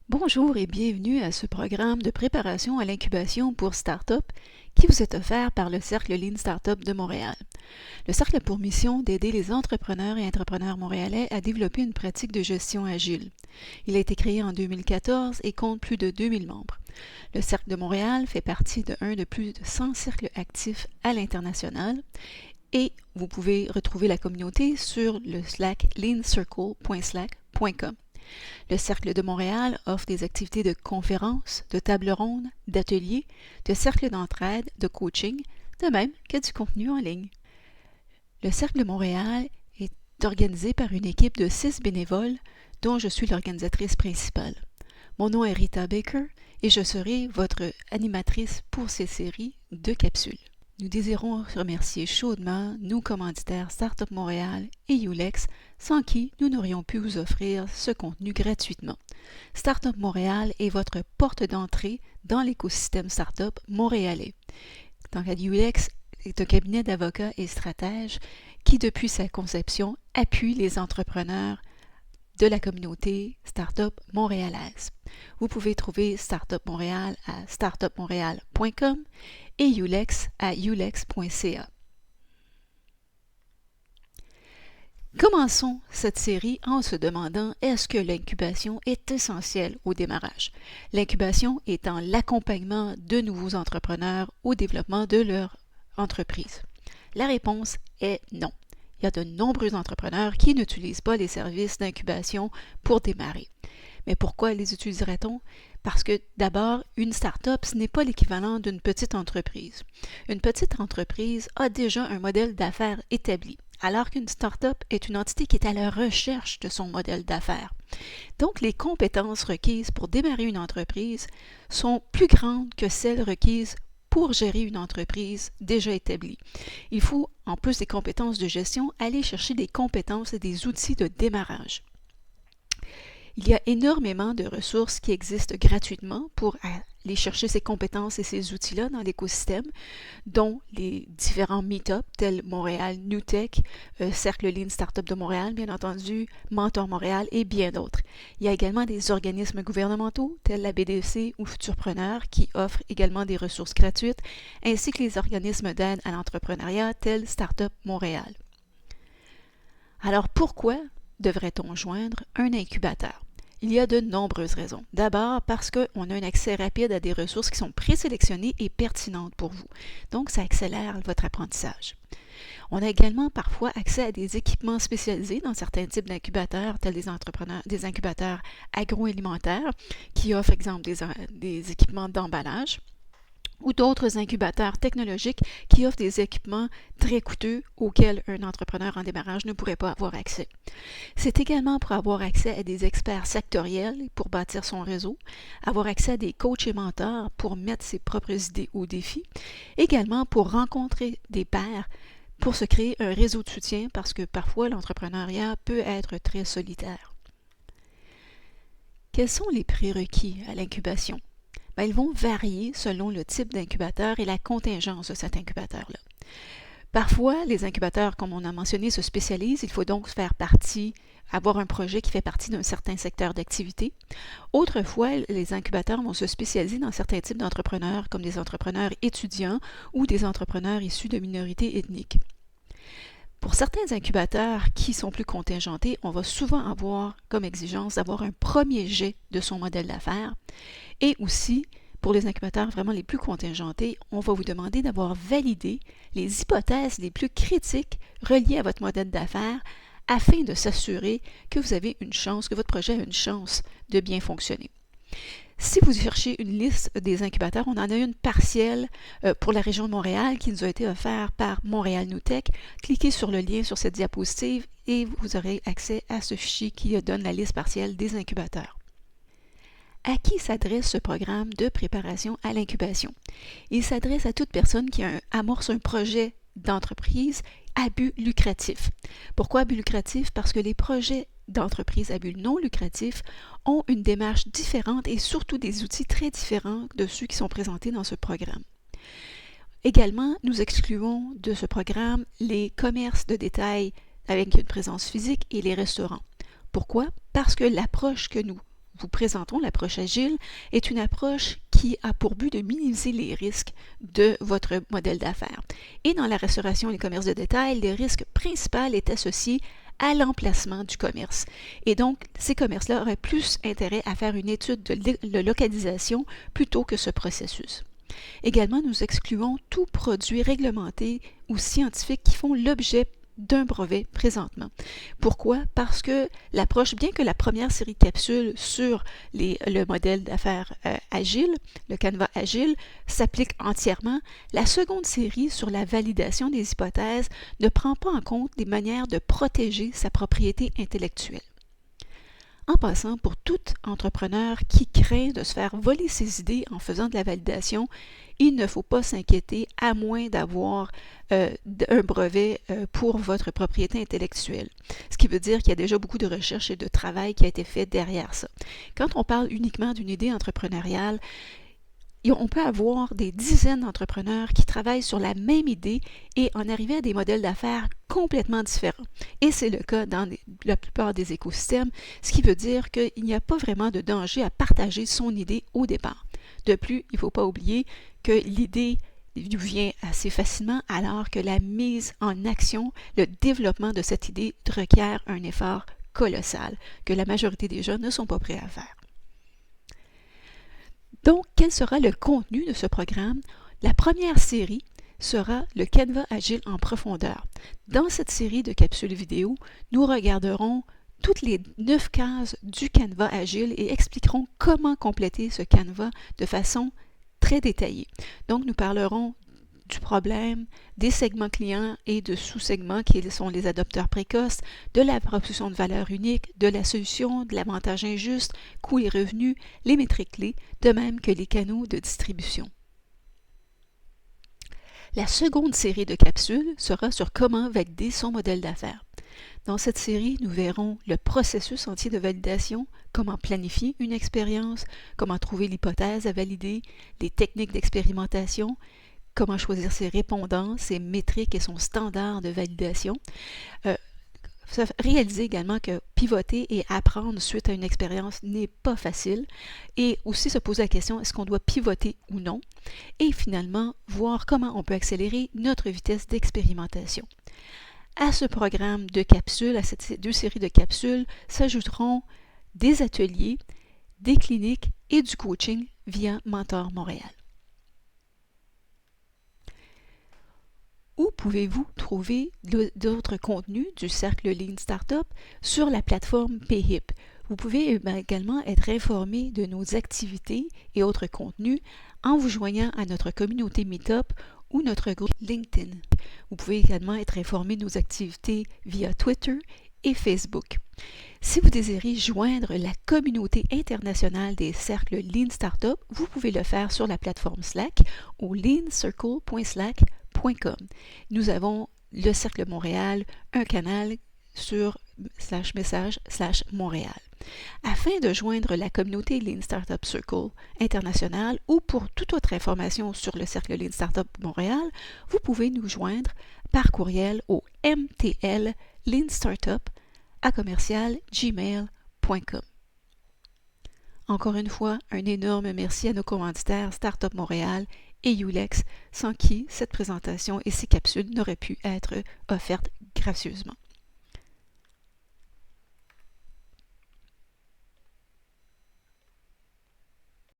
Bonjour et bienvenue à ce programme de préparation à l'incubation pour Startup qui vous est offert par le Cercle Lean Startup de Montréal. Le Cercle a pour mission d'aider les entrepreneurs et entrepreneurs montréalais à développer une pratique de gestion agile. Il a été créé en 2014 et compte plus de 2000 membres. Le Cercle de Montréal fait partie de plus de 100 cercles actifs à l'international et vous pouvez retrouver la communauté sur le Slack leancircle.slack.com. Le Cercle de Montréal offre des activités de conférences, de tables rondes, d'ateliers, de cercles d'entraide, de coaching, de même que du contenu en ligne. Le Cercle de Montréal est organisé par une équipe de 6 bénévoles dont je suis l'organisatrice principale. Mon nom est Rita Baker et je serai votre animatrice pour ces séries de capsules. Nous désirons remercier chaudement nos commanditaires Startup Montréal et Ulex, sans qui nous n'aurions pu vous offrir ce contenu gratuitement. Startup Montréal est votre porte d'entrée dans l'écosystème Startup montréalais. Ulex est un cabinet d'avocats et stratèges qui, depuis sa conception, appuie les entrepreneurs de la communauté Startup montréalaise. Vous pouvez trouver Startup Montréal à startupmontréal.com et Ulex à ulex.ca. Commençons cette série en se demandant est-ce que l'incubation est essentielle au démarrage? L'incubation étant l'accompagnement de nouveaux entrepreneurs au développement de leur entreprise. La réponse est non. Il y a de nombreux entrepreneurs qui n'utilisent pas les services d'incubation pour démarrer. Mais pourquoi les utiliserait-on? Parce que d'abord, une start-up, ce n'est pas l'équivalent d'une petite entreprise. Une petite entreprise a déjà un modèle d'affaires établi, alors qu'une start-up est une entité qui est à la recherche de son modèle d'affaires. Donc, les compétences requises pour démarrer une entreprise sont plus grandes que celles requises pour gérer une entreprise déjà établie. Il faut, en plus des compétences de gestion, aller chercher des compétences et des outils de démarrage. Il y a énormément de ressources qui existent gratuitement pour aller chercher ces compétences et ces outils-là dans l'écosystème, dont les différents meet-ups tels Montréal New Tech, Cercle Lean Startup de Montréal, bien entendu, Mentor Montréal et bien d'autres. Il y a également des organismes gouvernementaux tels la BDC ou Futurpreneur qui offrent également des ressources gratuites, ainsi que les organismes d'aide à l'entrepreneuriat tels Startup Montréal. Alors pourquoi devrait-on joindre un incubateur? Il y a de nombreuses raisons. D'abord parce qu'on a un accès rapide à des ressources qui sont présélectionnées et pertinentes pour vous. Donc, ça accélère votre apprentissage. On a également parfois accès à des équipements spécialisés dans certains types d'incubateurs, tels des incubateurs agroalimentaires qui offrent, exemple, des équipements d'emballage, ou d'autres incubateurs technologiques qui offrent des équipements très coûteux auxquels un entrepreneur en démarrage ne pourrait pas avoir accès. C'est également pour avoir accès à des experts sectoriels pour bâtir son réseau, avoir accès à des coachs et mentors pour mettre ses propres idées au défi, également pour rencontrer des pairs, pour se créer un réseau de soutien parce que parfois l'entrepreneuriat peut être très solitaire. Quels sont les prérequis à l'incubation? Ils vont varier selon le type d'incubateur et la contingence de cet incubateur-là. Parfois, les incubateurs, comme on a mentionné, se spécialisent. Il faut donc avoir un projet qui fait partie d'un certain secteur d'activité. Autrefois, les incubateurs vont se spécialiser dans certains types d'entrepreneurs, comme des entrepreneurs étudiants ou des entrepreneurs issus de minorités ethniques. Pour certains incubateurs qui sont plus contingentés, on va souvent avoir comme exigence d'avoir un premier jet de son modèle d'affaires. Et aussi, pour les incubateurs vraiment les plus contingentés, on va vous demander d'avoir validé les hypothèses les plus critiques reliées à votre modèle d'affaires afin de s'assurer que vous avez une chance, que votre projet a une chance de bien fonctionner. Si vous cherchez une liste des incubateurs, on en a une partielle pour la région de Montréal qui nous a été offerte par Montréal New Tech. Cliquez sur le lien sur cette diapositive et vous aurez accès à ce fichier qui donne la liste partielle des incubateurs. À qui s'adresse ce programme de préparation à l'incubation? Il s'adresse à toute personne qui amorce un projet d'entreprise à but lucratif. Pourquoi à but lucratif? Parce que les projets d'entreprise à but non lucratif ont une démarche différente et surtout des outils très différents de ceux qui sont présentés dans ce programme. Également, nous excluons de ce programme les commerces de détail avec une présence physique et les restaurants. Pourquoi? Parce que l'approche que nous vous présenterons, l'approche agile, est une approche qui a pour but de minimiser les risques de votre modèle d'affaires. Et dans la restauration et le commerce de détail, le risque principal est associé à l'emplacement du commerce. Et donc, ces commerces-là auraient plus intérêt à faire une étude de localisation plutôt que ce processus. Également, nous excluons tout produit réglementé ou scientifique qui font l'objet d'un brevet présentement. Pourquoi? Parce que l'approche, bien que la première série de capsules sur le modèle d'affaires agile, le Canva agile, s'applique entièrement, la seconde série sur la validation des hypothèses ne prend pas en compte des manières de protéger sa propriété intellectuelle. En passant, pour tout entrepreneur qui craint de se faire voler ses idées en faisant de la validation, il ne faut pas s'inquiéter à moins d'avoir un brevet pour votre propriété intellectuelle. Ce qui veut dire qu'il y a déjà beaucoup de recherche et de travail qui a été fait derrière ça. Quand on parle uniquement d'une idée entrepreneuriale, on peut avoir des dizaines d'entrepreneurs qui travaillent sur la même idée et en arriver à des modèles d'affaires complètement différents. Et c'est le cas dans la plupart des écosystèmes, ce qui veut dire qu'il n'y a pas vraiment de danger à partager son idée au départ. De plus, il ne faut pas oublier que l'idée vient assez facilement alors que la mise en action, le développement de cette idée requiert un effort colossal que la majorité des gens ne sont pas prêts à faire. Donc, quel sera le contenu de ce programme? La première série sera le Canva Agile en profondeur. Dans cette série de capsules vidéo, nous regarderons toutes les 9 cases du Canva Agile et expliquerons comment compléter ce Canva de façon très détaillée. Donc, nous parlerons du problème, des segments clients et de sous-segments qui sont les adopteurs précoces, de la proposition de valeur unique, de la solution, de l'avantage injuste, coûts et revenus, les métriques clés, de même que les canaux de distribution. La seconde série de capsules sera sur comment valider son modèle d'affaires. Dans cette série, nous verrons le processus entier de validation, comment planifier une expérience, comment trouver l'hypothèse à valider, les techniques d'expérimentation, comment choisir ses répondants, ses métriques et son standard de validation. Réaliser également que pivoter et apprendre suite à une expérience n'est pas facile et aussi se poser la question est-ce qu'on doit pivoter ou non et finalement voir comment on peut accélérer notre vitesse d'expérimentation. À ce programme de capsules, à ces 2 séries de capsules, s'ajouteront des ateliers, des cliniques et du coaching via Mentor Montréal. Où pouvez-vous trouver d'autres contenus du Cercle Lean Startup sur la plateforme PHIP? Vous pouvez également être informé de nos activités et autres contenus en vous joignant à notre communauté Meetup ou notre groupe LinkedIn. Vous pouvez également être informé de nos activités via Twitter et Facebook. Si vous désirez joindre la communauté internationale des cercles Lean Startup, vous pouvez le faire sur la plateforme Slack au leancircle.slack.com. Nous avons le Cercle Montréal, un canal sur /message/Montréal. Afin de joindre la communauté Lean Startup Circle internationale ou pour toute autre information sur le Cercle Lean Startup Montréal, vous pouvez nous joindre par courriel au mtlleanstartup@gmail.com. Encore une fois, un énorme merci à nos commanditaires Startup Montréal et Ulex, sans qui cette présentation et ces capsules n'auraient pu être offertes gracieusement.